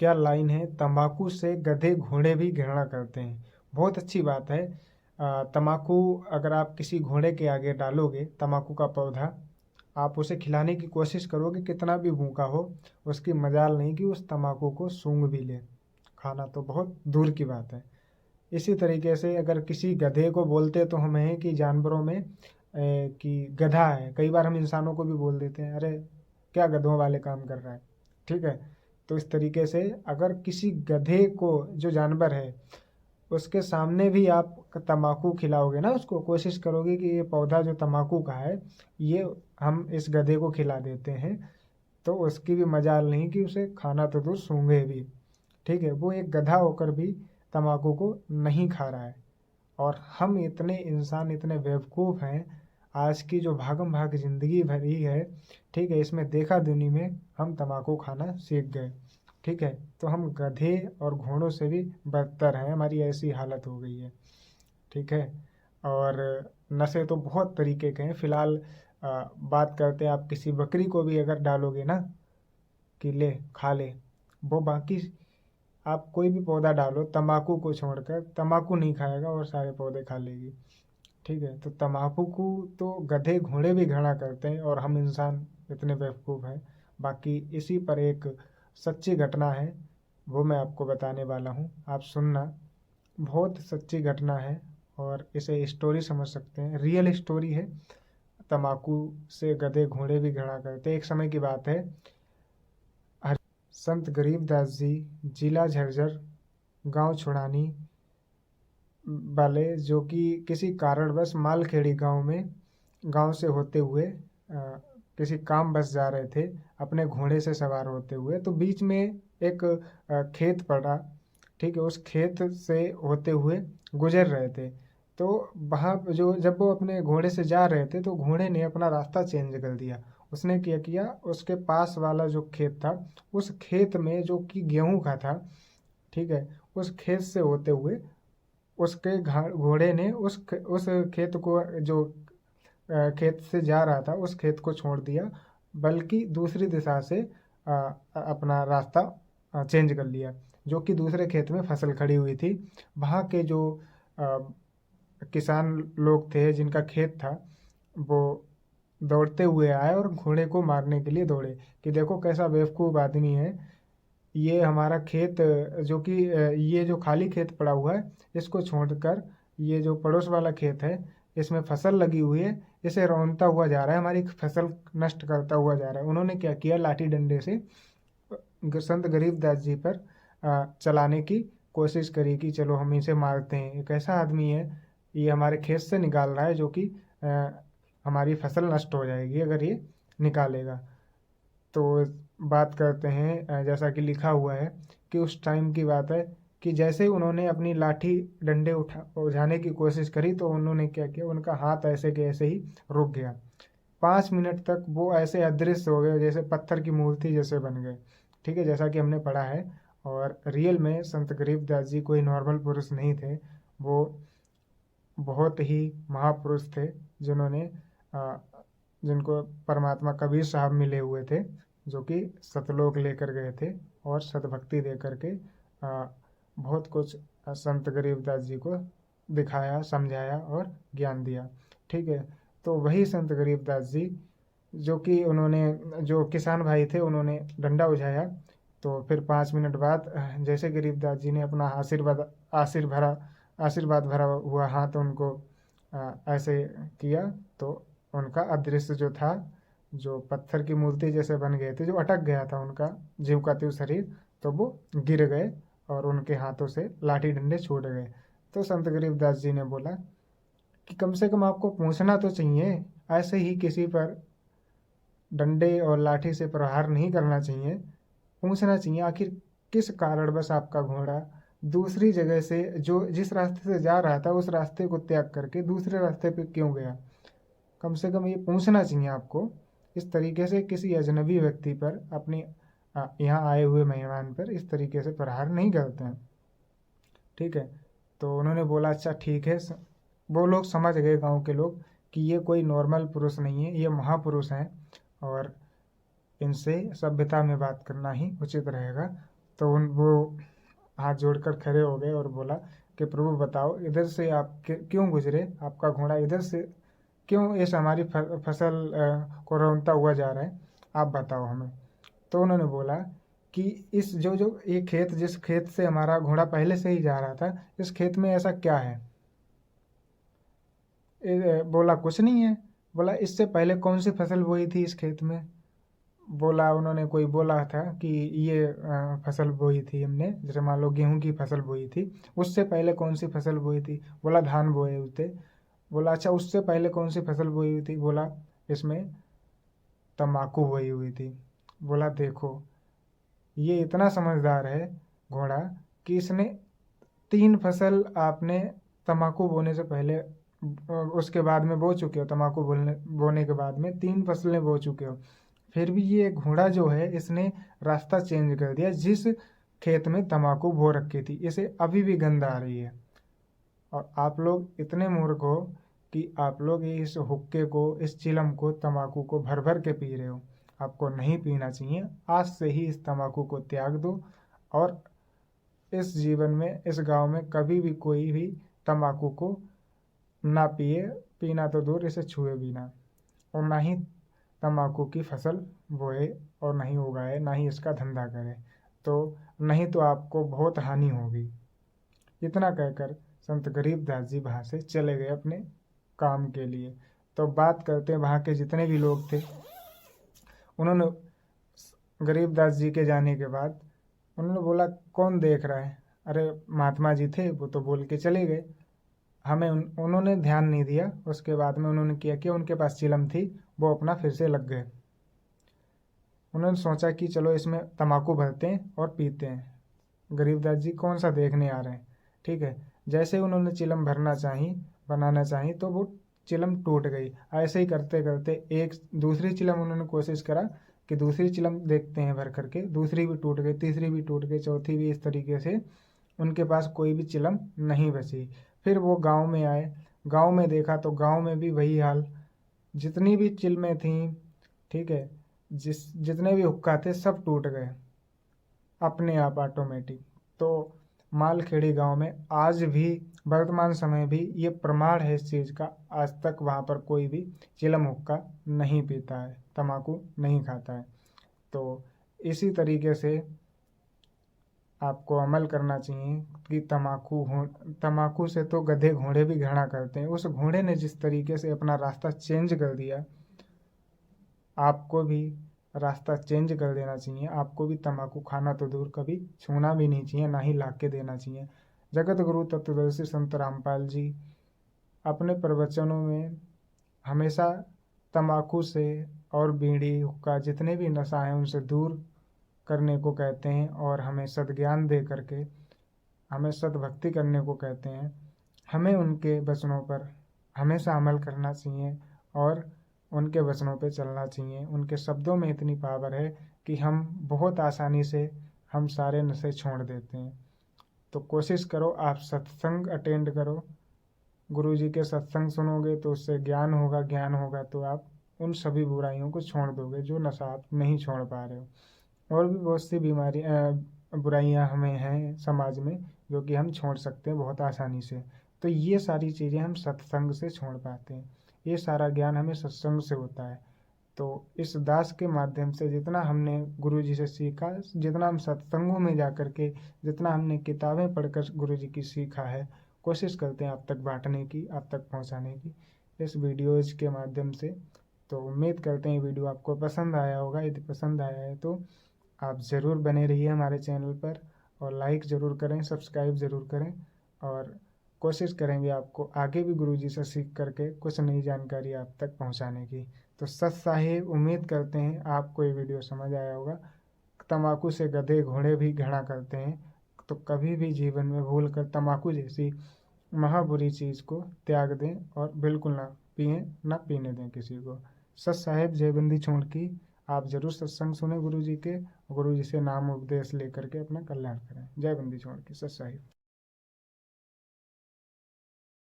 क्या लाइन है, तंबाकू से गधे घोड़े भी घृणा करते हैं। बहुत अच्छी बात है। तंबाकू अगर आप किसी घोड़े के आगे डालोगे, तंबाकू का पौधा आप उसे खिलाने की कोशिश करोगे, कितना भी भूखा हो, उसकी मजाल नहीं कि उस तंबाकू को सूंघ भी ले। खाना तो बहुत दूर की बात है। इसी तरीके से अगर किसी गधे को बोलते तो हम हैं कि जानवरों में कि गधा है। कई बार हम इंसानों को भी बोल देते हैं, अरे क्या गधों वाले काम कर रहा है। ठीक है, तो इस तरीके से अगर किसी गधे को, जो जानवर है, उसके सामने भी आप तंबाकू खिलाओगे ना, उसको कोशिश करोगे कि ये पौधा जो तंबाकू का है, ये हम इस गधे को खिला देते हैं, तो उसकी भी मजाल नहीं कि उसे खाना तो दूर सूंघे भी। ठीक है, वो एक गधा होकर भी तंबाकू को नहीं खा रहा है। और हम इतने इंसान इतने बेवकूफ़ हैं, आज की जो भागम भाग ज़िंदगी भरी है, ठीक है, इसमें देखा दुनी में हम तंबाकू खाना सीख गए। ठीक है, तो हम गधे और घोड़ों से भी बदतर हैं, हमारी ऐसी हालत हो गई है। ठीक है, और नशे तो बहुत तरीके के हैं। फ़िलहाल बात करते हैं, आप किसी बकरी को भी अगर डालोगे ना कि ले खा ले, वो बाकी आप कोई भी पौधा डालो तंबाकू को छोड़कर, तंबाकू नहीं खाएगा और सारे पौधे खा लेगी। ठीक है, तो तंबाकू को तो गधे घोड़े भी घृणा करते हैं और हम इंसान इतने बेवकूफ़ हैं। बाकी इसी पर एक सच्ची घटना है, वो मैं आपको बताने वाला हूँ, आप सुनना। बहुत सच्ची घटना है और इसे स्टोरी समझ सकते हैं, रियल स्टोरी है। तंबाकू से गधे घोड़े भी घृणा करते हैं। एक समय की बात है, संत गरीबदास जी जिला झज्जर गांव छुड़ानी वाले, जो कि किसी कारणवश मालखेड़ी गांव में गांव से होते हुए किसी काम बस जा रहे थे अपने घोड़े से सवार होते हुए, तो बीच में एक खेत पड़ा। ठीक है, उस खेत से होते हुए गुजर रहे थे। तो वहाँ जो जब वो अपने घोड़े से जा रहे थे, तो घोड़े ने अपना रास्ता चेंज कर दिया। उसने क्या किया, उसके पास वाला जो खेत था, उस खेत में जो कि गेहूं का था, ठीक है, उस खेत से होते हुए उसके घोड़े ने उस खेत को, जो खेत से जा रहा था, उस खेत को छोड़ दिया, बल्कि दूसरी दिशा से अपना रास्ता चेंज कर लिया। जो कि दूसरे खेत में फसल खड़ी हुई थी, वहाँ के जो अ, किसान लोग थे जिनका खेत था, वो दौड़ते हुए आए और घोड़े को मारने के लिए दौड़े कि देखो कैसा बेवकूफ़ आदमी है, ये हमारा खेत, जो कि ये जो खाली खेत पड़ा हुआ है, इसको छोड़कर ये जो पड़ोस वाला खेत है, इसमें फसल लगी हुई है, इसे रौंदता हुआ जा रहा है, हमारी फसल नष्ट करता हुआ जा रहा है। उन्होंने क्या किया, लाठी डंडे से संत गरीबदास जी पर चलाने की कोशिश करी कि चलो हम इसे मारते हैं, एक ऐसा आदमी है, ये हमारे खेत से निकाल रहा है, जो कि हमारी फसल नष्ट हो जाएगी अगर ये निकालेगा। तो बात करते हैं, जैसा कि लिखा हुआ है कि उस टाइम की बात है कि जैसे ही उन्होंने अपनी लाठी डंडे उठाने की कोशिश करी, तो उन्होंने क्या किया, उनका हाथ ऐसे के ऐसे ही रुक गया। 5 मिनट तक वो ऐसे अदृश्य हो गए, जैसे पत्थर की मूर्ति जैसे बन गए। ठीक है, जैसा कि हमने पढ़ा है। और रियल में संत गरीबदास जी कोई नॉर्मल पुरुष नहीं थे, वो बहुत ही महापुरुष थे, जिन्होंने जिनको परमात्मा कबीर साहब मिले हुए थे, जो कि सतलोक लेकर गए थे और सतभक्ति दे करके बहुत कुछ संत गरीबदास जी को दिखाया, समझाया और ज्ञान दिया। ठीक है, तो वही संत गरीबदास जी, जो कि उन्होंने, जो किसान भाई थे, उन्होंने डंडा उठाया, तो फिर 5 मिनट बाद जैसे गरीबदास जी ने अपना आशीर्वाद भरा हुआ हाथ उनको ऐसे किया, तो उनका अदृश्य जो था, जो पत्थर की मूर्ति जैसे बन गए थे, जो अटक गया था उनका जीव का त्यों शरीर, तो वो गिर गए और उनके हाथों से लाठी डंडे छूट गए। तो संत गरीबदास जी ने बोला कि कम से कम आपको पूछना तो चाहिए, ऐसे ही किसी पर डंडे और लाठी से प्रहार नहीं करना चाहिए। पूछना चाहिए आखिर किस कारण बस आपका घोड़ा दूसरी जगह से, जो जिस रास्ते से जा रहा था, उस रास्ते को त्याग करके दूसरे रास्ते पे क्यों गया। कम से कम ये पूछना चाहिए आपको। इस तरीके से किसी अजनबी व्यक्ति पर, अपने यहाँ आए हुए मेहमान पर इस तरीके से प्रहार नहीं करते हैं। ठीक है, तो उन्होंने बोला अच्छा ठीक है। वो लोग समझ गए, गांव के लोग, कि ये कोई नॉर्मल पुरुष नहीं है, ये महापुरुष हैं और इनसे सभ्यता में बात करना ही उचित रहेगा। तो वो हाथ जोड़कर खड़े हो गए और बोला कि प्रभु बताओ, इधर से आप क्यों गुजरे, आपका घोड़ा इधर से क्यों इस हमारी फसल को रौंदता हुआ जा रहा है, आप बताओ हमें। तो उन्होंने बोला कि इस जो जो ये खेत, जिस खेत से हमारा घोड़ा पहले से ही जा रहा था, इस खेत में ऐसा क्या है। बोला कुछ नहीं है। बोला इससे पहले कौन सी फसल बोई थी इस खेत में। बोला उन्होंने कोई बोला था कि ये फसल बोई थी हमने, जैसे मान लो गेहूं की फसल बोई थी, उससे पहले कौन सी फसल बोई थी। बोला धान बोए हुए थे। बोला अच्छा उससे पहले कौन सी फसल बोई हुई थी। बोला इसमें तम्बाकू बोई हुई थी। बोला देखो ये इतना समझदार है घोड़ा कि इसने 3 फसल आपने तम्बाकू बोने से पहले उसके बाद में बो चुके हो, तम्बाकू बोने के बाद में 3 फसलें बो चुके हो, फिर भी ये घोड़ा जो है इसने रास्ता चेंज कर दिया। जिस खेत में तम्बाकू बो रखी थी इसे अभी भी गंध आ रही है। और आप लोग इतने मूर्ख हो कि आप लोग इस हुक्के को, इस चिलम को, तम्बाकू को भर भर के पी रहे हो। आपको नहीं पीना चाहिए। आज से ही इस तम्बाकू को त्याग दो और इस जीवन में, इस गांव में कभी भी कोई भी तम्बाकू को ना पिए, पीना तो दूर इसे छुए भी ना, और ना ही तम्बाकू की फसल बोए और नहीं उगाए, ना ही इसका धंधा करे, तो नहीं तो आपको बहुत हानि होगी। इतना कहकर संत गरीबदास जी वहाँ से चले गए अपने काम के लिए। तो बात करते हैं वहाँ के जितने भी लोग थे, उन्होंने गरीबदास जी के जाने के बाद उन्होंने बोला कौन देख रहा है। अरे महात्मा जी थे, वो तो बोल के चले गए, हमें उन्होंने ध्यान नहीं दिया। उसके बाद में उन्होंने किया कि उनके पास चिलम थी, वो अपना फिर से लग गए। उन्होंने सोचा कि चलो इसमें तम्बाकू भरते हैं और पीते हैं। गरीबदास जी कौन सा देखने आ रहे हैं, ठीक है। जैसे उन्होंने चिलम भरना चाही, बनाना चाही, तो वो चिलम टूट गई। ऐसे ही करते करते एक दूसरी चिलम उन्होंने कोशिश करा कि दूसरी चिलम देखते हैं भर करके, दूसरी भी टूट गई, तीसरी भी टूट गई, चौथी भी। इस तरीके से उनके पास कोई भी चिलम नहीं बची। फिर वो गांव में आए, गांव में देखा तो गांव में भी वही हाल, जितनी भी चिलमें थीं, ठीक है, जितने भी हुक्का थे सब टूट गए अपने आप ऑटोमेटिक। तो मालखेड़ी गांव में आज भी, वर्तमान समय भी, ये प्रमाण है इस चीज़ का, आज तक वहाँ पर कोई भी चिलम हुक्का नहीं पीता है, तम्बाकू नहीं खाता है। तो इसी तरीके से आपको अमल करना चाहिए कि तम्बाकू से तो गधे घोड़े भी घृणा करते हैं। उस घोड़े ने जिस तरीके से अपना रास्ता चेंज कर दिया, आपको भी रास्ता चेंज कर देना चाहिए। आपको भी तम्बाकू खाना तो दूर, कभी छूना भी नहीं चाहिए, ना ही ला के देना चाहिए। जगत गुरु तत्वदर्शी संत रामपाल जी अपने प्रवचनों में हमेशा तम्बाकू से और बीड़ी, हुक्का, जितने भी नशा हैं उनसे दूर करने को कहते हैं, और हमें सद्ज्ञान दे करके हमें सद्भक्ति करने को कहते हैं। हमें उनके वचनों पर हमेशा अमल करना चाहिए और उनके वचनों पे चलना चाहिए। उनके शब्दों में इतनी पावर है कि हम बहुत आसानी से हम सारे नशे छोड़ देते हैं। तो कोशिश करो, आप सत्संग अटेंड करो, गुरु जी के सत्संग सुनोगे तो उससे ज्ञान होगा, ज्ञान होगा तो आप उन सभी बुराइयों को छोड़ दोगे जो नशा आप नहीं छोड़ पा रहे हो। और भी बहुत सी बुराइयां हमें हैं समाज में जो कि हम छोड़ सकते हैं बहुत आसानी से। तो ये सारी चीज़ें हम सत्संग से छोड़ पाते हैं। ये सारा ज्ञान हमें सत्संग से होता है। तो इस दास के माध्यम से जितना हमने गुरु जी से सीखा, जितना हम सत्संगों में जा कर के, जितना हमने किताबें पढ़कर गुरु जी की सीखा है, कोशिश करते हैं आप तक बांटने की, आप तक पहुंचाने की इस वीडियोज़ के माध्यम से। तो उम्मीद करते हैं वीडियो आपको पसंद आया होगा। यदि पसंद आया है तो आप ज़रूर बने रहिए हमारे चैनल पर, और लाइक ज़रूर करें, सब्सक्राइब ज़रूर करें, और कोशिश करेंगे आपको आगे भी गुरु जी से सीख करके कुछ नई जानकारी आप तक पहुंचाने की। तो सत साहिब, उम्मीद करते हैं आपको ये वीडियो समझ आया होगा। तम्बाकू से गधे घोड़े भी घृणा करते हैं, तो कभी भी जीवन में भूल कर तम्बाकू जैसी महाबुरी चीज़ को त्याग दें और बिल्कुल ना पिएं, ना पीने दें किसी को। सत साहिब, जय बंदी छोड़ की। आप जरूर सत्संग सुने गुरु जी के, गुरु जी से नाम उपदेश लेकर के अपना कल्याण करें। जय बंदी छोड़ की। सत साहिब।